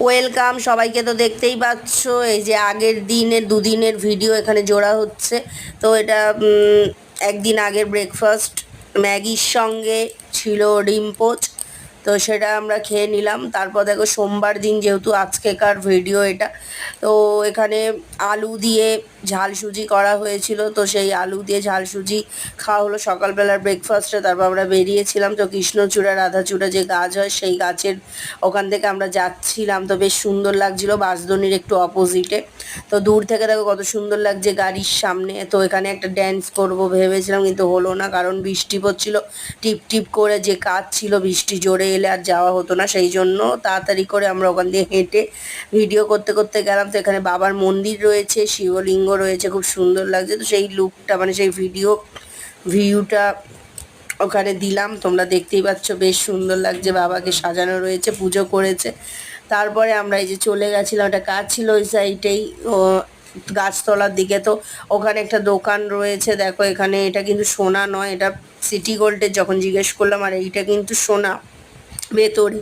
Welcome সবাইকে। তো দেখতেই পাচ্ছ এই যে আগের দিনের দুদিনের ভিডিও এখানে জোড়া হচ্ছে। তো এটা একদিন আগের ব্রেকফাস্ট ম্যাগির সঙ্গে ছিল ডিম পোচ, তো সেটা আমরা খেয়ে নিলাম। তারপর দেখো সোমবার দিন যেহেতু আজকেকার ভিডিও এটা, তো এখানে আলু দিয়ে ঝাল সুজি করা হয়েছিল, তো সেই আলু দিয়ে ঝাল সুজি খাওয়া হলো সকালবেলার ব্রেকফাস্টে। তারপর আমরা বেরিয়েছিলাম, তো কৃষ্ণচূড়া রাধাচূড়া যে গাছ হয় সেই গাছের ওখান থেকে আমরা যাচ্ছিলাম। তো বেশ সুন্দর লাগছিল, বাঁশদ্রোণীর একটু অপোজিটে। তো দূর থেকে দেখো কত সুন্দর লাগছে গাড়ির সামনে। তো এখানে একটা ড্যান্স করব ভেবেছিলাম, কিন্তু হলো না, কারণ বৃষ্টি পড়ছিল টিপ টিপ করে। যে কাজ ছিল বৃষ্টি জোরে এলে আর যাওয়া হতো না, সেই জন্য তাড়াতাড়ি করে আমরা ওখান দিয়ে হেঁটে ভিডিও করতে করতে গেলাম। তো এখানে বাবার মন্দির রয়েছে, শিবলিঙ্গ রয়েছে, খুব সুন্দর লাগছে। তো সেই লুকটা মানে সেই ভিউটা ওখানে দিলাম, তোমরা দেখতেই পাচ্ছ বেশ সুন্দর লাগছে। বাবাকে সাজানো রয়েছে, পুজো করেছে। তারপরে আমরা এই যে চলে গেছিলাম, একটা কাজ ছিল ওই সাইডেই গাছতলার দিকে। তো ওখানে একটা দোকান রয়েছে, দেখো এখানে এটা কিন্তু সোনা নয়, এটা সিটি গোল্ডের। যখন জিজ্ঞেস করলাম, আর এইটা কিন্তু সোনা ভেতরে।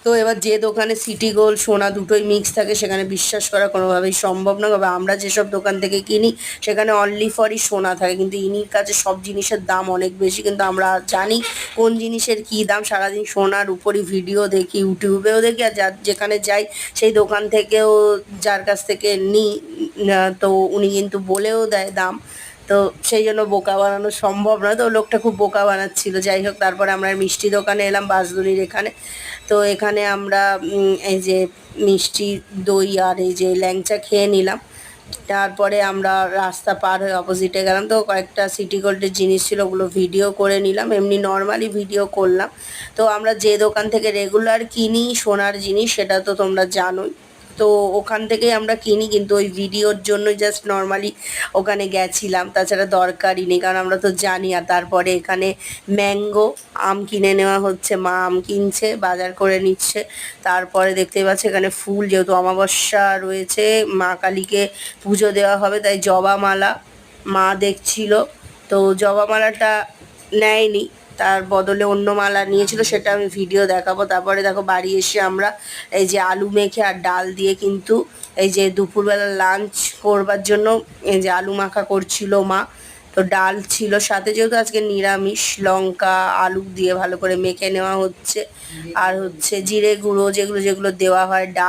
তো এবার যে দোকানে সিটি গোল্ড সোনা দুটোই মিক্স থাকে সেখানে বিশ্বাস করা কোনোভাবেই সম্ভব না। তবে আমরা যেসব দোকান থেকে কিনি সেখানে অনলি ফরই সোনা থাকে, কিন্তু ইনির কাছে সব জিনিসের দাম অনেক বেশি। কিন্তু আমরা জানি কোন জিনিসের কী দাম, সারাদিন সোনার উপরই ভিডিও দেখি, ইউটিউবেও দেখি, আর যার যেখানে যাই সেই দোকান থেকেও যার কাছ থেকে নিই, তো উনি কিন্তু বলেও দেয় দাম। তো সেই জন্য বোকা বানানো সম্ভব নয়, তো লোকটা খুব বোকা বানাচ্ছিল। যাই হোক, তারপরে আমরা মিষ্টি দোকানে এলাম বাঁশদ্রোণীর এখানে। তো এখানে আমরা এই যে মিষ্টি দই আর এই যে ল্যাংচা খেয়ে নিলাম। তারপরে আমরা রাস্তা পার হয়ে অপোজিটে গেলাম। তো কয়েকটা সিটি গোল্ডের জিনিস ছিল, ওগুলো ভিডিও করে নিলাম, এমনি নর্মালি ভিডিও করলাম। তো আমরা যে দোকান থেকে রেগুলার কিনি সোনার জিনিস সেটা তো তোমরা জানোই, তো ওখান থেকেই আমরা কিনি, কিন্তু ওই ভিডিওর জন্য জাস্ট নর্মালি ওখানে গেছিলাম, তাছাড়া দরকারই নেই, কারণ আমরা তো জানি। আর তারপরে এখানে ম্যাঙ্গো আম কিনে নেওয়া হচ্ছে, মা আম কিনছে, বাজার করে নিচ্ছে। তারপরে দেখতেই পাচ্ছি এখানে ফুল, যেহেতু অমাবস্যা রয়েছে, মা কালীকে পুজো দেওয়া হবে, তাই জবা মালা মা দেখছিল। তো জবা মালাটা নেয়নি, তার বদলে অন্য মালা নিয়েছিল, সেটা আমি ভিডিও দেখাবো। তারপরে দেখো বাড়ি এসে আমরা এই যে আলু মেখে আর ডাল দিয়ে কিন্তু এই যে দুপুরবেলা লাঞ্চ করবার জন্য এই যে আলু মাখা করছিল মা। তো ডাল ছিল সাথে, যেহেতু আজকে নিরামিষ, লঙ্কা আলু দিয়ে ভালো করে মেখে নেওয়া হচ্ছে। আর হচ্ছে জিরে গুঁড়ো যেগুলো যেগুলো দেওয়া হয়, ডাল